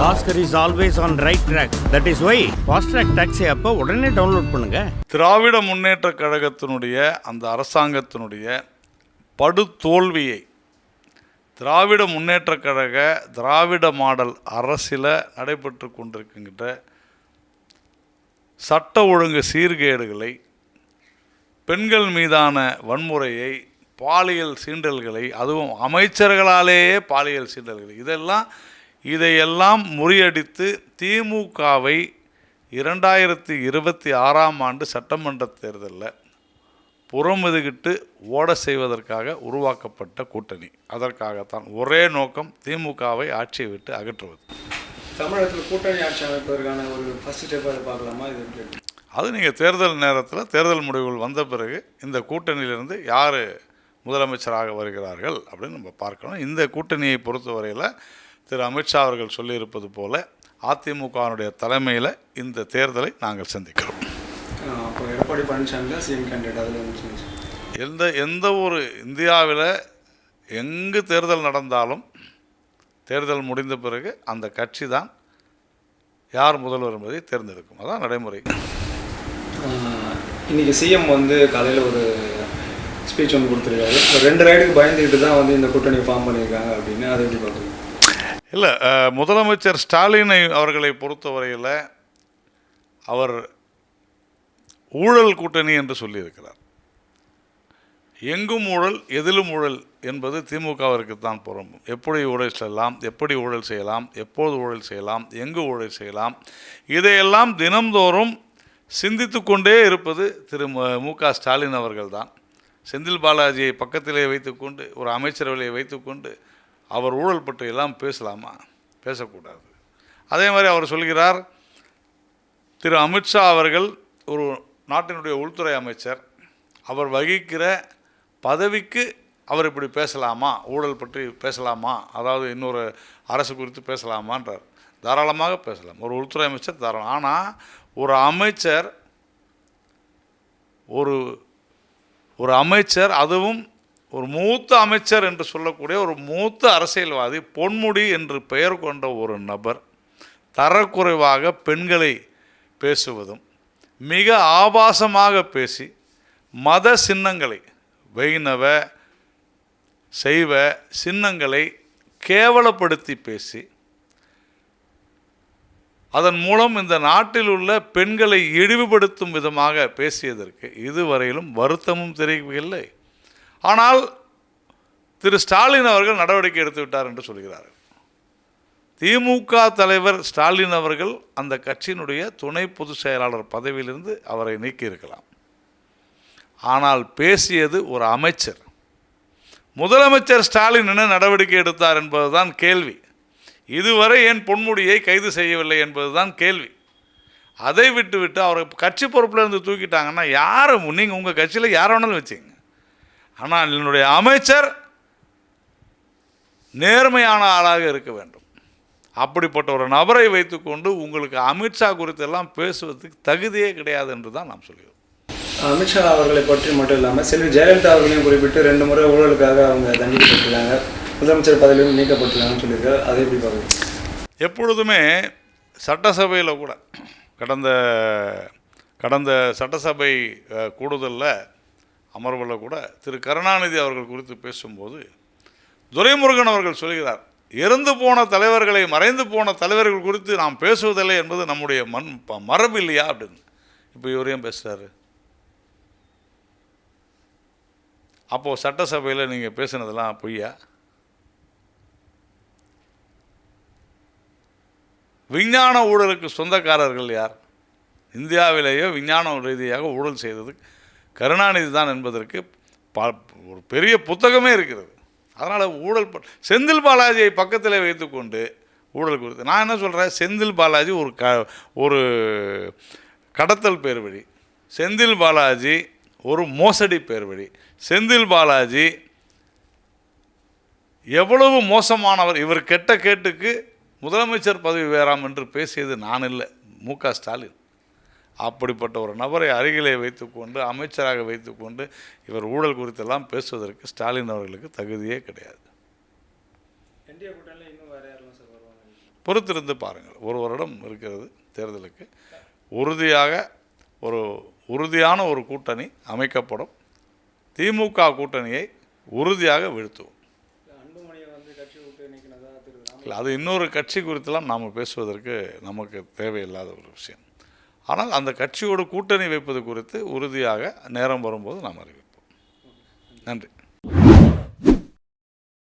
Oscar is always on right track. That is why Fast Track Taxi அப்போ உடனே download பண்ணுங்க. திராவிட முன்னேற்ற கழகத்தினுடைய அந்த அரசாங்கத்தினுடைய படுதோல்வியை திராவிட முன்னேற்ற கழக திராவிட மாடல் அரசில் நடைபெற்று கொண்டிருக்கின்ற சட்ட ஒழுங்கு சீர்கேடுகளை, பெண்கள் மீதான வன்முறையை, பாலியல் சீண்டல்களை, அதுவும் அமைச்சர்களாலேயே பாலியல் சீண்டல்களை, இதையெல்லாம் முறியடித்து திமுகவை 2026 சட்டமன்ற தேர்தலில் புறமுதுகிட்டு ஓட செய்வதற்காக உருவாக்கப்பட்ட கூட்டணி. அதற்காகத்தான் ஒரே நோக்கம், திமுகவை ஆட்சியை விட்டு அகற்றுவது. தமிழகத்தில் கூட்டணி ஆட்சி அமைப்பதற்கான ஒரு ஃபர்ஸ்ட் ஸ்டெப் அதை பார்க்கலாமா? இது அது நீங்கள் தேர்தல் நேரத்தில் தேர்தல் முடிவுகள் வந்த பிறகு இந்த கூட்டணியிலிருந்து யார் முதலமைச்சராக வருகிறார்கள் அப்படின்னு நம்ம பார்க்கணும். இந்த கூட்டணியை பொறுத்தவரையில் திரு அமித்ஷா அவர்கள் சொல்லியிருப்பது போல அதிமுகவினுடைய தலைமையில் இந்த தேர்தலை நாங்கள் சந்திக்கிறோம். அப்போ எடப்பாடி பழனிசாமி தான் சிஎம் கேண்டிடேட். அதில் எந்த ஒரு இந்தியாவில் எங்கு தேர்தல் நடந்தாலும் தேர்தல் முடிந்த பிறகு அந்த கட்சி தான் யார் முதல்வர் என்பதை தேர்ந்தெடுக்கும். அதான் நடைமுறை. இன்றைக்கி சிஎம் காலையில் ஒரு ஸ்பீச் கொடுத்துருக்காரு. இப்போ 2 ரைடுக்கு பயந்துக்கிட்டு தான் இந்த கூட்டணியை ஃபார்ம் பண்ணியிருக்காங்க அப்படின்னு. அதை எப்படி பார்க்குறீங்க? இல்லை, முதலமைச்சர் ஸ்டாலினை அவர்களை பொறுத்தவரையில் அவர் ஊழல் கூட்டணி என்று சொல்லியிருக்கிறார். எங்கும் ஊழல், எதிலும் ஊழல் என்பது திமுகவிற்கு தான் பொருந்தும். எப்படி ஊழல் செய்யலாம், எப்படி ஊழல் செய்யலாம், எப்போது ஊழல் செய்யலாம், எங்கு ஊழல் செய்யலாம், இதையெல்லாம் தினம்தோறும் சிந்தித்து கொண்டே இருப்பது திரு மு.க. ஸ்டாலின் அவர்கள் தான். செந்தில் பாலாஜியை பக்கத்திலே வைத்துக்கொண்டு, ஒரு அமைச்சரவையை வைத்துக்கொண்டு அவர் ஊழல் பற்றி எல்லாம் பேசலாமா? பேசக்கூடாது. அதே மாதிரி அவர் சொல்கிறார், திரு அமித்ஷா அவர்கள் ஒரு நாட்டினுடைய உள்துறை அமைச்சர், அவர் வகிக்கிற பதவிக்கு அவர் இப்படி பேசலாமா, ஊழல் பற்றி பேசலாமா, அதாவது இன்னொரு அரசு குறித்து பேசலாமான்றார். தாராளமாக பேசலாம், ஒரு உள்துறை அமைச்சர் தாராளம். ஆனால் ஒரு அமைச்சர் ஒரு அமைச்சர், அதுவும் ஒரு மூத்த அமைச்சர் என்று சொல்லக்கூடிய ஒரு மூத்த அரசியல்வாதி, பொன்முடி என்று பெயர் கொண்ட ஒரு நபர் தரக்குறைவாக பெண்களை பேசுவதும், மிக ஆபாசமாக பேசி மத சின்னங்களை, வைணவ சைவ சின்னங்களை கேவலப்படுத்தி பேசி அதன் மூலம் இந்த நாட்டில் உள்ள பெண்களை இழிவுபடுத்தும் விதமாக பேசியதற்கு இதுவரையிலும் வருத்தமும் தெரிவிக்கவில்லை. ஆனால் திரு ஸ்டாலின் அவர்கள் நடவடிக்கை எடுத்து விட்டார் என்று சொல்கிறார்கள். திமுக தலைவர் ஸ்டாலின் அவர்கள் அந்த கட்சியினுடைய துணை பொதுச் செயலாளர் பதவியிலிருந்து அவரை நீக்கியிருக்கலாம். ஆனால் பேசியது ஒரு அமைச்சர். முதலமைச்சர் ஸ்டாலின் என்ன நடவடிக்கை எடுத்தார் என்பதுதான் கேள்வி. இதுவரை ஏன் பொன்முடியை கைது செய்யவில்லை என்பதுதான் கேள்வி. அதை விட்டுவிட்டு அவரை கட்சி பொறுப்பிலிருந்து தூக்கிட்டாங்கன்னா யார், நீங்கள் உங்கள் கட்சியில் யார் வேணாலும் வச்சுங்க. ஆனால் என்னுடைய அமைச்சர் நேர்மையான ஆளாக இருக்க வேண்டும். அப்படிப்பட்ட ஒரு நபரை வைத்துக்கொண்டு உங்களுக்கு அமித்ஷா குறித்தெல்லாம் பேசுவதற்கு தகுதியே கிடையாது என்று தான் நாம் சொல்கிறோம். அமித்ஷா அவர்களை பற்றி மட்டும் இல்லாமல் செல்வி ஜெயலலிதா அவர்களையும் குறிப்பிட்டு 2 முறை ஊழலுக்காக அவங்க தண்டிக்கப்பட்டிருக்காங்க, முதலமைச்சர் பதவியிலும் நீக்கப்பட்டிருக்காங்கன்னு சொல்லியிருக்காரு. அதை எப்படி பார்க்குறீங்க? எப்பொழுதுமே சட்டசபையில் கூட கடந்த சட்டசபை கூடுதலில் அமர்வில் கூட திரு கருணாநிதி அவர்கள் குறித்து பேசும்போது துரைமுருகன் அவர்கள் சொல்கிறார், இறந்து போன தலைவர்களை, மறைந்து போன தலைவர்கள் குறித்து நாம் பேசுவதில்லை என்பது நம்முடைய மரபு இல்லையா அப்படின்னு. இப்போ இவரையும் பேசுகிறாரு. அப்போது சட்டசபையில் நீங்கள் பேசுனதெல்லாம் பொய்யா? விஞ்ஞான ஊழலுக்கு சொந்தக்காரர்கள் யார்? இந்தியாவிலேயே விஞ்ஞான ரீதியாக ஊழல் செய்தது கருணாநிதி தான் என்பதற்கு ஒரு பெரிய புத்தகமே இருக்கிறது. அதனால் ஊழல் செந்தில் பாலாஜியை பக்கத்தில் வைத்துக்கொண்டு ஊழல் குறித்து நான் என்ன சொல்கிறேன், செந்தில் பாலாஜி ஒரு கடத்தல் பேர் வழி, செந்தில் பாலாஜி ஒரு மோசடி பேர் வழி, செந்தில் பாலாஜி எவ்வளவு மோசமானவர், இவர் கெட்ட கேட்டுக்கு முதலமைச்சர் பதவி வேறாம் என்று பேசியது நான் இல்லை, மு.க. ஸ்டாலின். அப்படிப்பட்ட ஒரு நபரை அருகிலே வைத்துக்கொண்டு, அமைச்சராக வைத்துக்கொண்டு இவர் ஊழல் குறித்தெல்லாம் பேசுவதற்கு ஸ்டாலின் அவர்களுக்கு தகுதியே கிடையாது. பொறுத்திருந்து பாருங்கள். ஒரு வருடம் இருக்கிறது தேர்தலுக்கு. உறுதியாக உறுதியான ஒரு கூட்டணி அமைக்கப்படும். திமுக கூட்டணியை உறுதியாக வீழ்த்துவோம். அன்புமணியை வந்து கட்சி விட்டு நீக்கினதா திரு இல்லை, அது இன்னொரு கட்சி குறித்தெல்லாம் நாம் பேசுவதற்கு நமக்கு தேவையில்லாத ஒரு விஷயம். ஆனால் அந்த கட்சியோடு கூட்டணி வைப்பது குறித்து உறுதியாக நேரம் வரும்போது நாம் அறிவிப்போம். நன்றி.